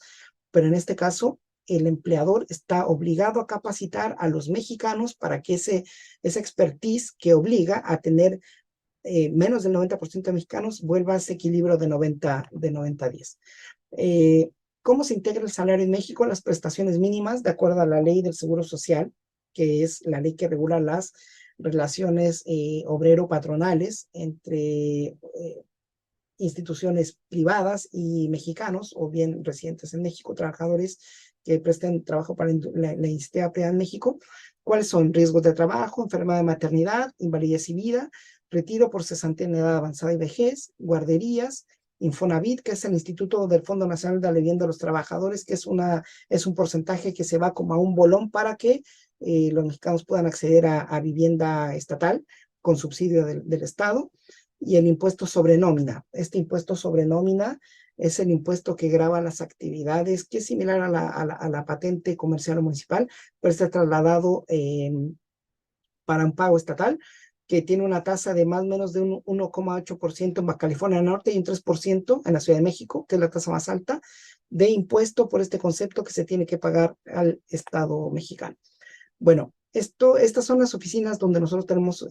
pero en este caso el empleador está obligado a capacitar a los mexicanos para que esa expertise que obliga a tener menos del 90% de mexicanos vuelva a ese equilibrio de 90-10. ¿Cómo se integra el salario en México? Las prestaciones mínimas, de acuerdo a la ley del Seguro Social, que es la ley que regula las relaciones obrero-patronales entre instituciones privadas y mexicanos, o bien residentes en México, trabajadores que presten trabajo para la industria privada en México. ¿Cuáles son? Riesgos de trabajo, enfermedad de maternidad, invalidez y vida, retiro por cesantía en edad avanzada y vejez, guarderías, Infonavit, que es el Instituto del Fondo Nacional de la Vivienda de los Trabajadores, que es un porcentaje que se va como a un bolón para que los mexicanos puedan acceder a vivienda estatal. con subsidio del Estado, y el impuesto sobre nómina. Este impuesto sobre nómina es el impuesto que grava las actividades, que es similar a la patente comercial o municipal, pero está trasladado para un pago estatal, que tiene una tasa de más o menos de un 1,8% en Baja California Norte y un 3% en la Ciudad de México, que es la tasa más alta de impuesto por este concepto que se tiene que pagar al Estado mexicano. Bueno, estas son las oficinas donde nosotros tenemos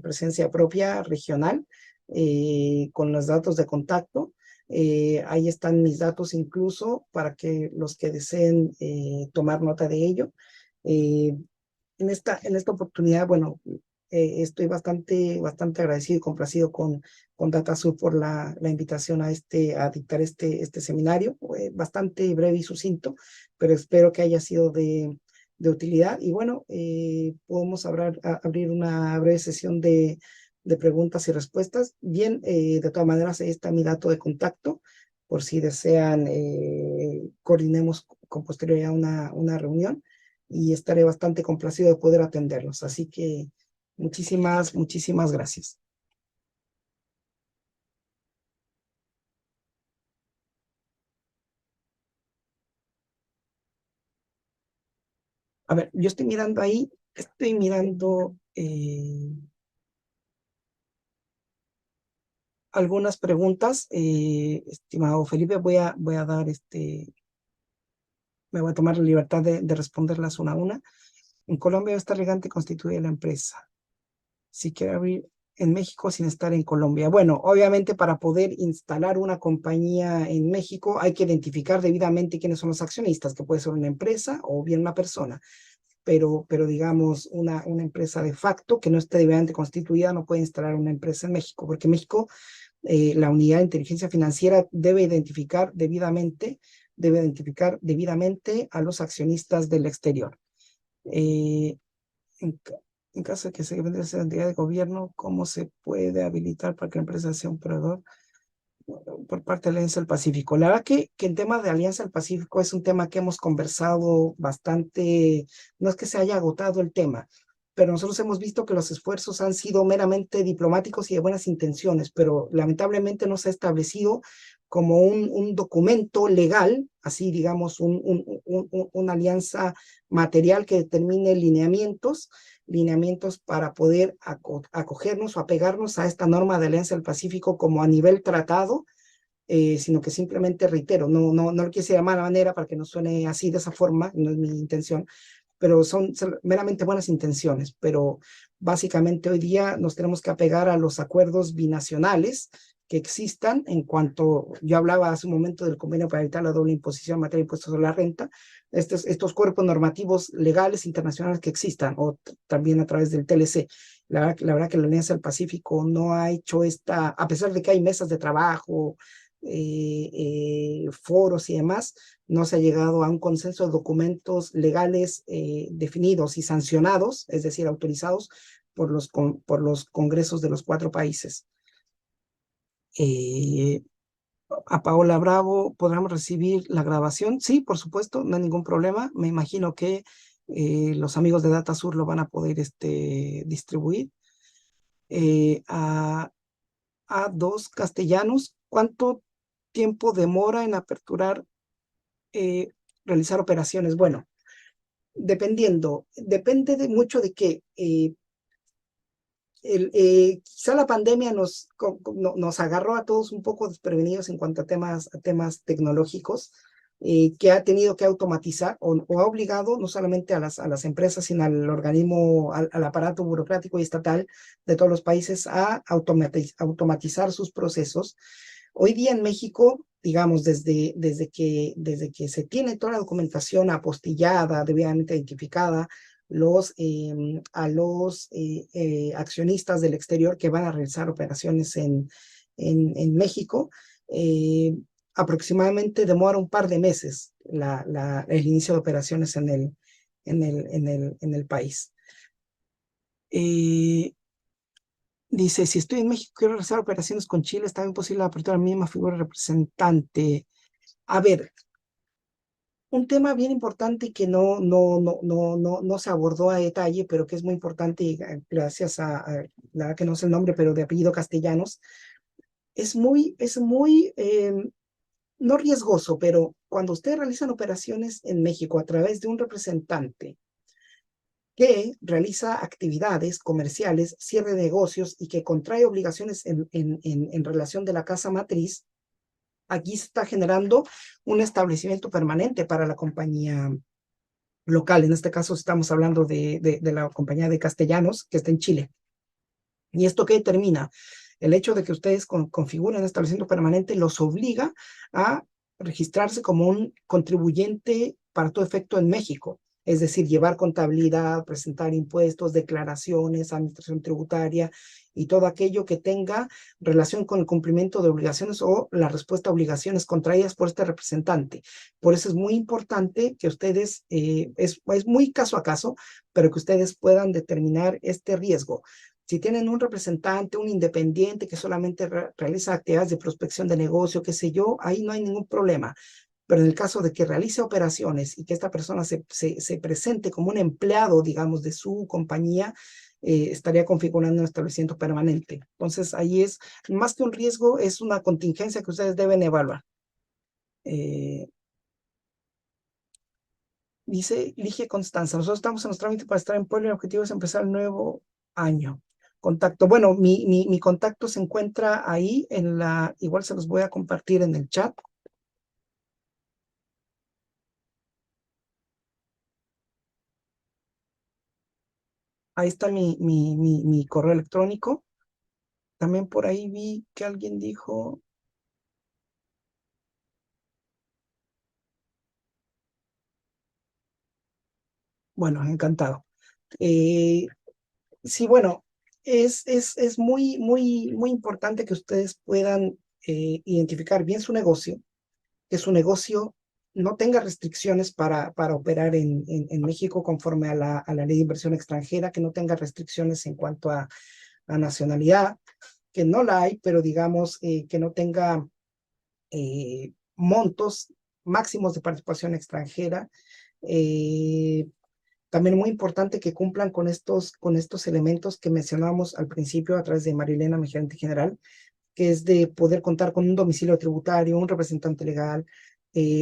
presencia propia regional, con los datos de contacto. Ahí están mis datos incluso para que los que deseen tomar nota de ello. En esta oportunidad, bueno, estoy bastante agradecido y complacido con DataSur por la invitación a dictar este seminario, bastante breve y sucinto, pero espero que haya sido de utilidad. Y bueno, podemos abrir una breve sesión de preguntas y respuestas. Bien, de todas maneras, ahí está mi dato de contacto, por si desean, coordinemos con posterioridad una reunión, y estaré bastante complacido de poder atenderlos. Así que muchísimas gracias. A ver, yo estoy mirando ahí, algunas preguntas. Estimado Felipe, voy a dar me voy a tomar la libertad de responderlas una a una. En Colombia está legalmente constituida la empresa. Si quiere abrir en México sin estar en Colombia. Bueno, obviamente para poder instalar una compañía en México hay que identificar debidamente quiénes son los accionistas, que puede ser una empresa o bien una persona. Pero digamos, una empresa de facto que no esté debidamente constituida no puede instalar una empresa en México, porque en México la unidad de inteligencia financiera debe identificar debidamente a los accionistas del exterior. En caso de que se venda esa entidad de gobierno, ¿cómo se puede habilitar para que la empresa sea un operador por parte de la Alianza del Pacífico? La verdad que el tema de Alianza del Pacífico es un tema que hemos conversado bastante. No es que se haya agotado el tema, pero nosotros hemos visto que los esfuerzos han sido meramente diplomáticos y de buenas intenciones, pero lamentablemente no se ha establecido como un documento legal, así digamos, una alianza material que determine lineamientos para poder acogernos o apegarnos a esta norma de Alianza del Pacífico como a nivel tratado, sino que simplemente, reitero, no lo quise llamar de manera para que no suene así de esa forma, no es mi intención, pero son meramente buenas intenciones. Pero básicamente hoy día nos tenemos que apegar a los acuerdos binacionales que existan. En cuanto yo hablaba hace un momento del convenio para evitar la doble imposición en materia de impuestos sobre la renta, estos cuerpos normativos legales internacionales que existan, o también a través del TLC. La verdad que la Alianza del Pacífico no ha hecho a pesar de que hay mesas de trabajo, foros y demás, no se ha llegado a un consenso de documentos legales definidos y sancionados, es decir, autorizados por los congresos de los 4 países. A Paola Bravo, ¿podremos recibir la grabación? Sí, por supuesto, no hay ningún problema. Me imagino que los amigos de DataSur lo van a poder distribuir. A dos Castellanos, ¿cuánto tiempo demora en aperturar, realizar operaciones? Bueno, depende mucho de que quizá la pandemia nos agarró a todos un poco desprevenidos en cuanto a temas tecnológicos, que ha tenido que automatizar o ha obligado no solamente a las empresas, sino al organismo, al aparato burocrático y estatal de todos los países a automatizar sus procesos. Hoy día en México, digamos, desde que se tiene toda la documentación apostillada, debidamente identificada, a los accionistas del exterior que van a realizar operaciones en México, aproximadamente demora un par de meses el inicio de operaciones en el país. Dice, si estoy en México, quiero realizar operaciones con Chile, ¿está bien posible la apertura de la misma figura representante? A ver, un tema bien importante que no se abordó a detalle, pero que es muy importante, y gracias la verdad que no sé el nombre, pero de apellido Castellanos, es no riesgoso, pero cuando ustedes realizan operaciones en México a través de un representante que realiza actividades comerciales, cierre de negocios y que contrae obligaciones en relación de la casa matriz, aquí se está generando un establecimiento permanente para la compañía local. En este caso estamos hablando de la compañía de Castellanos, que está en Chile. ¿Y esto qué determina? El hecho de que ustedes configuren un establecimiento permanente los obliga a registrarse como un contribuyente para todo efecto en México. Es decir, llevar contabilidad, presentar impuestos, declaraciones, administración tributaria y todo aquello que tenga relación con el cumplimiento de obligaciones o la respuesta a obligaciones contraídas por este representante. Por eso es muy importante que ustedes, es muy caso a caso, pero que ustedes puedan determinar este riesgo. Si tienen un representante, un independiente que solamente realiza actividades de prospección de negocio, qué sé yo, ahí no hay ningún problema. Pero en el caso de que realice operaciones y que esta persona se presente como un empleado, digamos, de su compañía, estaría configurando un establecimiento permanente. Entonces, ahí es, más que un riesgo, es una contingencia que ustedes deben evaluar. Dice Ligia Constanza, nosotros estamos en los trámites para estar en Puebla y el objetivo es empezar el nuevo año. Contacto, bueno, mi contacto se encuentra ahí igual se los voy a compartir en el chat. Ahí está mi correo electrónico. También por ahí vi que alguien dijo... Bueno, encantado. Sí, bueno, es muy importante que ustedes puedan identificar bien su negocio, que su negocio no tenga restricciones para operar en México conforme a la ley de inversión extranjera, que no tenga restricciones en cuanto a nacionalidad, que no la hay, pero digamos que no tenga montos máximos de participación extranjera. También muy importante que cumplan con estos elementos que mencionamos al principio a través de Marilena, mi gerente general, que es de poder contar con un domicilio tributario, un representante legal,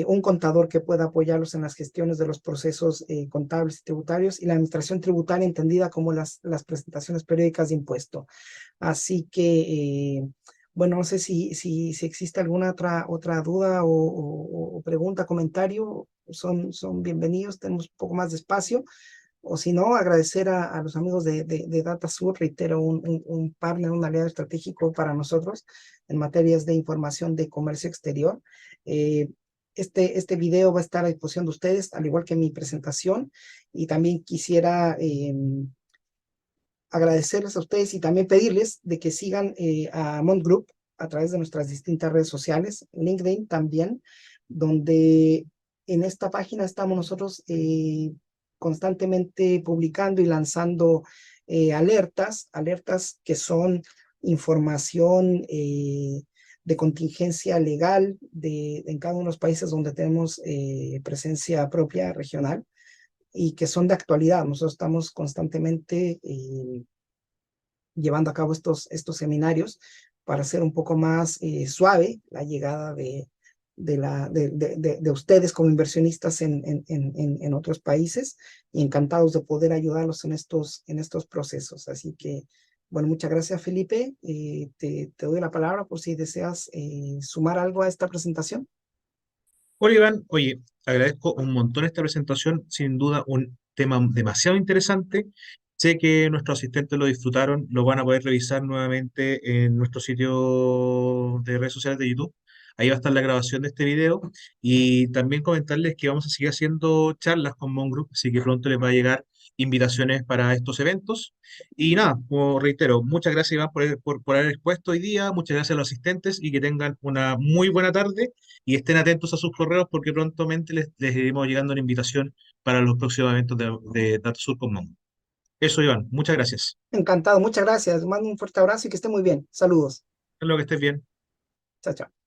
un contador que pueda apoyarlos en las gestiones de los procesos contables y tributarios, y la administración tributaria entendida como las presentaciones periódicas de impuesto. Así que, bueno, no sé si existe alguna otra duda o pregunta, comentario, son bienvenidos, tenemos un poco más de espacio. O si no, agradecer a los amigos de DataSur, reitero, un partner, un aliado estratégico para nosotros en materias de información de comercio exterior. Este video va a estar a disposición de ustedes, al igual que mi presentación, y también quisiera agradecerles a ustedes y también pedirles de que sigan a Mont Group a través de nuestras distintas redes sociales, LinkedIn también, donde en esta página estamos nosotros constantemente publicando y lanzando alertas que son información de contingencia legal en cada uno de los países donde tenemos presencia propia regional y que son de actualidad. Nosotros estamos constantemente llevando a cabo estos seminarios para hacer un poco más suave la llegada de ustedes como inversionistas en otros países, y encantados de poder ayudarlos en estos procesos. Así que, bueno, muchas gracias, Felipe. Te doy la palabra por si deseas sumar algo a esta presentación. Hola Iván, oye, agradezco un montón esta presentación, sin duda un tema demasiado interesante. Sé que nuestros asistentes lo disfrutaron, lo van a poder revisar nuevamente en nuestro sitio de redes sociales de YouTube. Ahí va a estar la grabación de este video y también comentarles que vamos a seguir haciendo charlas con Mon Group, así que pronto les va a llegar invitaciones para estos eventos. Y nada, como reitero, muchas gracias Iván por haber expuesto hoy día, muchas gracias a los asistentes y que tengan una muy buena tarde y estén atentos a sus correos porque prontamente les iremos llegando una invitación para los próximos eventos de DataSur con Mongo. Eso, Iván, muchas gracias. Encantado, muchas gracias. Mando un fuerte abrazo y que esté muy bien. Saludos. Espero que estés bien. Chao, chao.